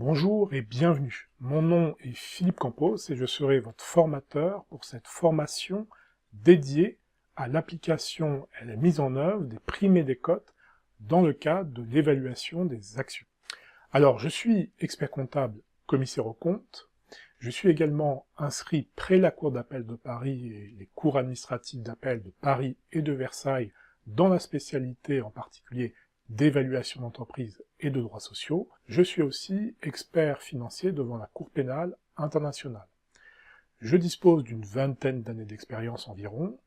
Bonjour et bienvenue. Mon nom est Philippe Campos et je serai votre formateur pour cette formation dédiée à l'application et à la mise en œuvre des primes et des cotes dans le cadre de l'évaluation des actions. Alors, je suis expert comptable commissaire aux comptes. Je suis également inscrit près la Cour d'appel de Paris et les cours administratives d'appel de Paris et de Versailles dans la spécialité en particulier d'évaluation d'entreprise et de droits sociaux. Je suis aussi expert financier devant la Cour pénale internationale. Je dispose d'une vingtaine d'années d'expérience environ,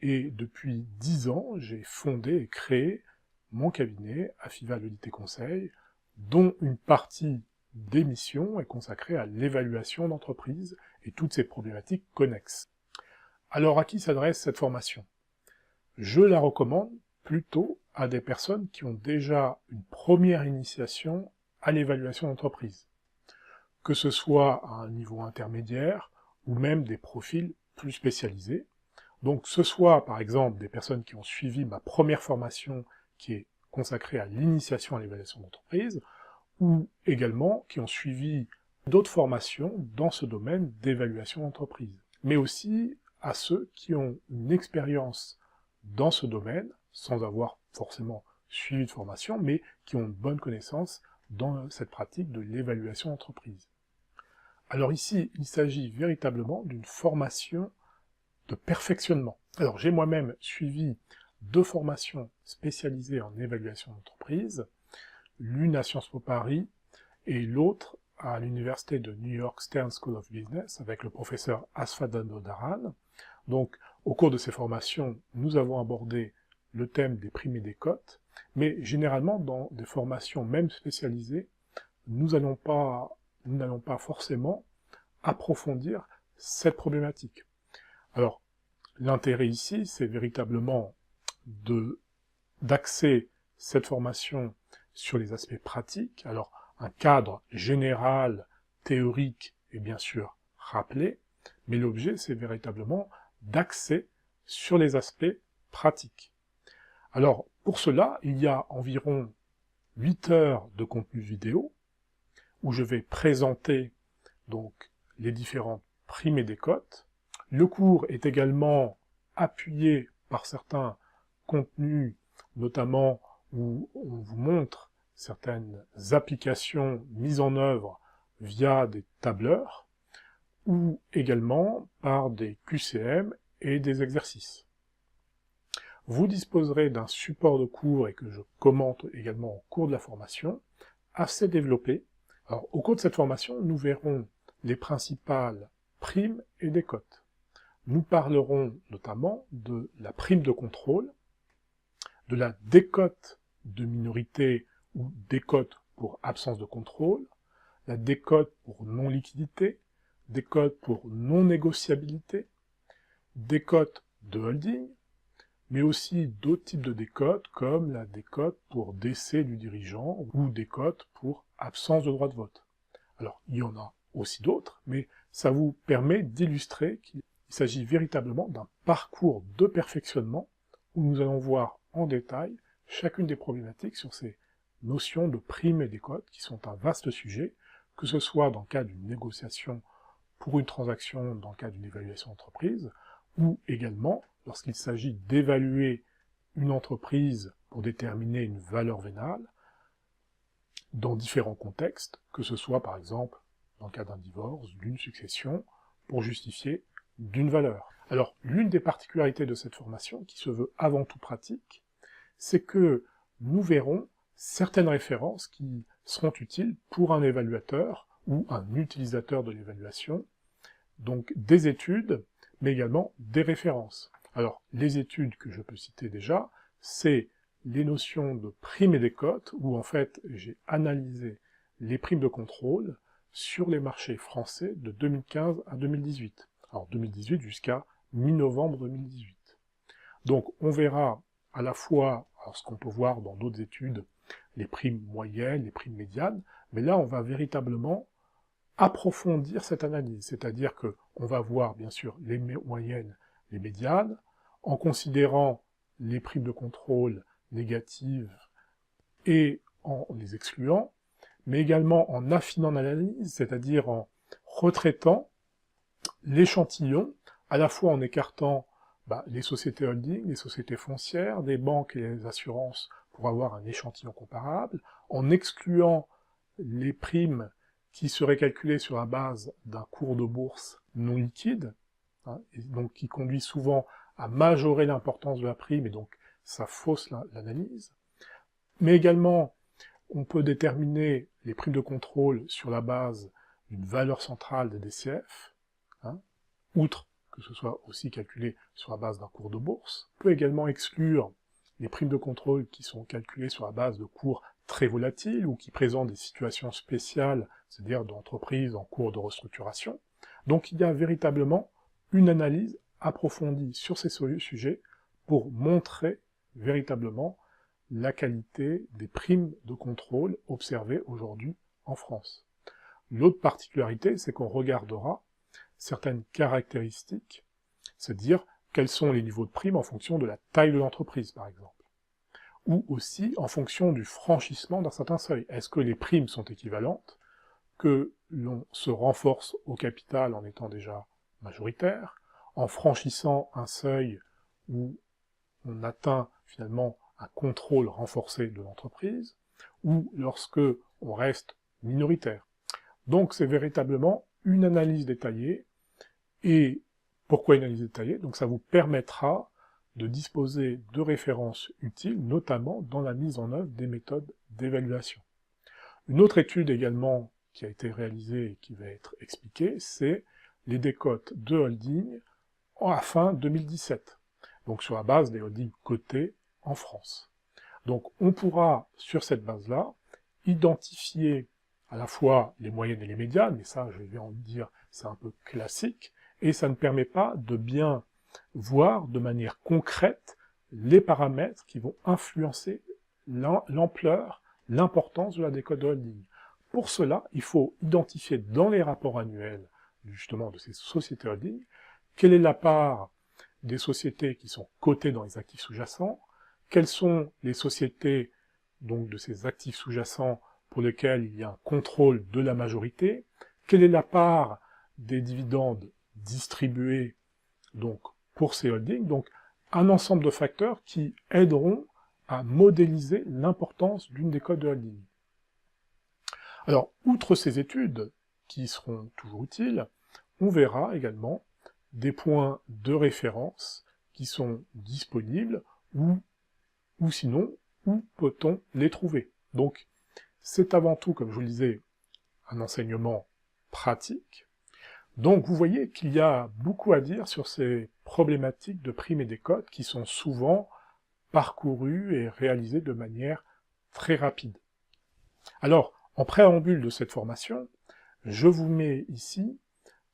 et depuis 10 ans, j'ai fondé et créé mon cabinet Afival Audit et Conseil, dont une partie des missions est consacrée à l'évaluation d'entreprise et toutes ces problématiques connexes. Alors à qui s'adresse cette formation? Je la recommande plutôt à des personnes qui ont déjà une première initiation à l'évaluation d'entreprise, que ce soit à un niveau intermédiaire ou même des profils plus spécialisés. Donc ce soit par exemple des personnes qui ont suivi ma première formation qui est consacrée à l'initiation à l'évaluation d'entreprise, ou également qui ont suivi d'autres formations dans ce domaine d'évaluation d'entreprise, mais aussi à ceux qui ont une expérience dans ce domaine, sans avoir forcément suivi de formation, mais qui ont une bonne connaissance dans cette pratique de l'évaluation d'entreprise. Alors ici, il s'agit véritablement d'une formation de perfectionnement. Alors j'ai moi-même suivi 2 formations spécialisées en évaluation d'entreprise, l'une à Sciences Po Paris et l'autre à l'université de New York Stern School of Business avec le professeur Asfadanodharan. Donc au cours de ces formations, nous avons abordé le thème des primes et des cotes, mais généralement dans des formations même spécialisées, nous n'allons pas forcément approfondir cette problématique. Alors, l'intérêt ici, c'est véritablement d'axer cette formation sur les aspects pratiques. Alors, un cadre général, théorique est bien sûr rappelé, mais l'objet, c'est véritablement d'axer sur les aspects pratiques. Alors, pour cela, il y a environ 8 heures de contenu vidéo, où je vais présenter donc les différentes primes et des cotes. Le cours est également appuyé par certains contenus, notamment où on vous montre certaines applications mises en œuvre via des tableurs, ou également par des QCM et des exercices. Vous disposerez d'un support de cours, et que je commente également au cours de la formation, assez développé. Alors, au cours de cette formation, nous verrons les principales primes et des cotes. Nous parlerons notamment de la prime de contrôle, de la décote de minorité ou décote pour absence de contrôle, la décote pour non-liquidité, décote pour non-négociabilité, décote de holding, mais aussi d'autres types de décotes comme la décote pour décès du dirigeant ou décote pour absence de droit de vote. Alors, il y en a aussi d'autres, mais ça vous permet d'illustrer qu'il s'agit véritablement d'un parcours de perfectionnement où nous allons voir en détail chacune des problématiques sur ces notions de primes et décotes qui sont un vaste sujet, que ce soit dans le cadre d'une négociation pour une transaction, dans le cadre d'une évaluation d'entreprise, ou également lorsqu'il s'agit d'évaluer une entreprise pour déterminer une valeur vénale, dans différents contextes, que ce soit par exemple dans le cas d'un divorce, d'une succession, pour justifier d'une valeur. Alors, l'une des particularités de cette formation, qui se veut avant tout pratique, c'est que nous verrons certaines références qui seront utiles pour un évaluateur ou un utilisateur de l'évaluation, donc des études, mais également des références. Alors, les études que je peux citer déjà, c'est les notions de primes et des cotes, où en fait j'ai analysé les primes de contrôle sur les marchés français de 2015 à 2018. Alors 2018 jusqu'à mi-novembre 2018. Donc on verra à la fois, alors ce qu'on peut voir dans d'autres études, les primes moyennes, les primes médianes, mais là on va véritablement approfondir cette analyse, c'est-à-dire que on va voir bien sûr les moyennes, les médianes, en considérant les primes de contrôle négatives et en les excluant, mais également en affinant l'analyse, c'est-à-dire en retraitant l'échantillon, à la fois en écartant les sociétés holding, les sociétés foncières, des banques et les assurances pour avoir un échantillon comparable, en excluant les primes qui seraient calculées sur la base d'un cours de bourse non liquide, et donc qui conduit souvent à majorer l'importance de la prime, et donc ça fausse l'analyse. Mais également, on peut déterminer les primes de contrôle sur la base d'une valeur centrale des DCF, outre que ce soit aussi calculé sur la base d'un cours de bourse. On peut également exclure les primes de contrôle qui sont calculées sur la base de cours très volatiles ou qui présentent des situations spéciales, c'est-à-dire d'entreprises en cours de restructuration. Donc il y a véritablement une analyse approfondie sur ces sujets pour montrer véritablement la qualité des primes de contrôle observées aujourd'hui en France. L'autre particularité, c'est qu'on regardera certaines caractéristiques, c'est-à-dire quels sont les niveaux de primes en fonction de la taille de l'entreprise, par exemple, ou aussi en fonction du franchissement d'un certain seuil. Est-ce que les primes sont équivalentes, que l'on se renforce au capital en étant déjà majoritaire, en franchissant un seuil où on atteint finalement un contrôle renforcé de l'entreprise, ou lorsque on reste minoritaire. Donc c'est véritablement une analyse détaillée. Et pourquoi une analyse détaillée? Donc ça vous permettra de disposer de références utiles, notamment dans la mise en œuvre des méthodes d'évaluation. Une autre étude également qui a été réalisée et qui va être expliquée, c'est les décotes de holding à la fin 2017, donc sur la base des holdings cotés en France. Donc on pourra, sur cette base-là, identifier à la fois les moyennes et les médianes, mais ça, je vais en dire, c'est un peu classique, et ça ne permet pas de bien voir de manière concrète les paramètres qui vont influencer l'ampleur, l'importance de la décote de holding. Pour cela, il faut identifier dans les rapports annuels, justement, de ces sociétés holding, quelle est la part des sociétés qui sont cotées dans les actifs sous-jacents, quelles sont les sociétés, donc, de ces actifs sous-jacents pour lesquels il y a un contrôle de la majorité, quelle est la part des dividendes distribués donc pour ces holdings, donc un ensemble de facteurs qui aideront à modéliser l'importance d'une décote de holding. Alors, outre ces études, qui seront toujours utiles, on verra également des points de référence qui sont disponibles, ou sinon, où peut-on les trouver. Donc, c'est avant tout, comme je vous le disais, un enseignement pratique. Donc vous voyez qu'il y a beaucoup à dire sur ces problématiques de primes et décotes qui sont souvent parcourues et réalisées de manière très rapide. Alors, en préambule de cette formation, je vous mets ici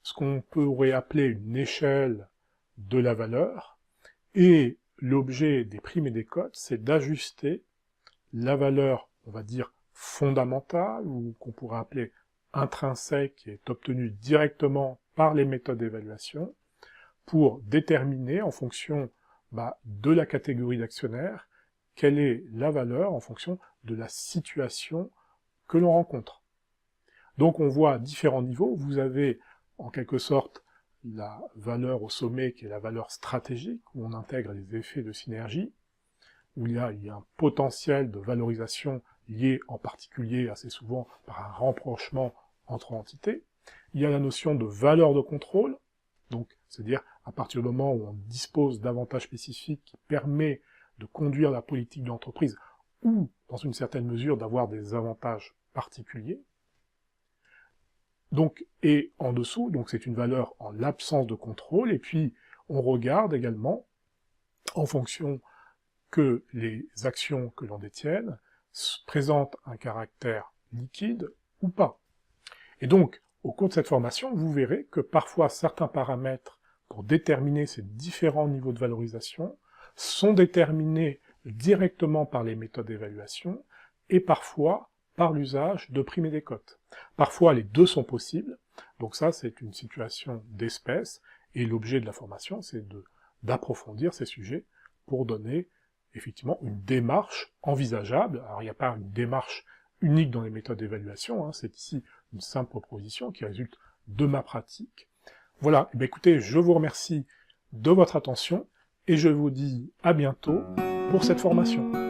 ce qu'on pourrait appeler une échelle de la valeur, et l'objet des primes et décotes, c'est d'ajuster la valeur, on va dire, fondamentale, ou qu'on pourrait appeler intrinsèque, qui est obtenue directement par les méthodes d'évaluation, pour déterminer, en fonction de la catégorie d'actionnaires, quelle est la valeur en fonction de la situation que l'on rencontre. Donc on voit différents niveaux. Vous avez en quelque sorte la valeur au sommet, qui est la valeur stratégique, où on intègre les effets de synergie, où il y a un potentiel de valorisation lié en particulier assez souvent par un rapprochement entre entités. Il y a la notion de valeur de contrôle, donc c'est-à-dire à partir du moment où on dispose d'avantages spécifiques qui permet de conduire la politique de l'entreprise, ou dans une certaine mesure d'avoir des avantages particuliers. Donc, et en dessous, donc c'est une valeur en l'absence de contrôle, et puis on regarde également, en fonction que les actions que l'on détienne présentent un caractère liquide ou pas. Et donc, au cours de cette formation, vous verrez que parfois certains paramètres pour déterminer ces différents niveaux de valorisation sont déterminés directement par les méthodes d'évaluation et parfois par l'usage de primes et décotes. Parfois, les deux sont possibles, donc ça, c'est une situation d'espèce, et l'objet de la formation, c'est d'approfondir ces sujets pour donner effectivement une démarche envisageable. Alors, il n'y a pas une démarche unique dans les méthodes d'évaluation, hein, c'est ici une simple proposition qui résulte de ma pratique. Voilà, eh bien, écoutez, je vous remercie de votre attention, et je vous dis à bientôt pour cette formation.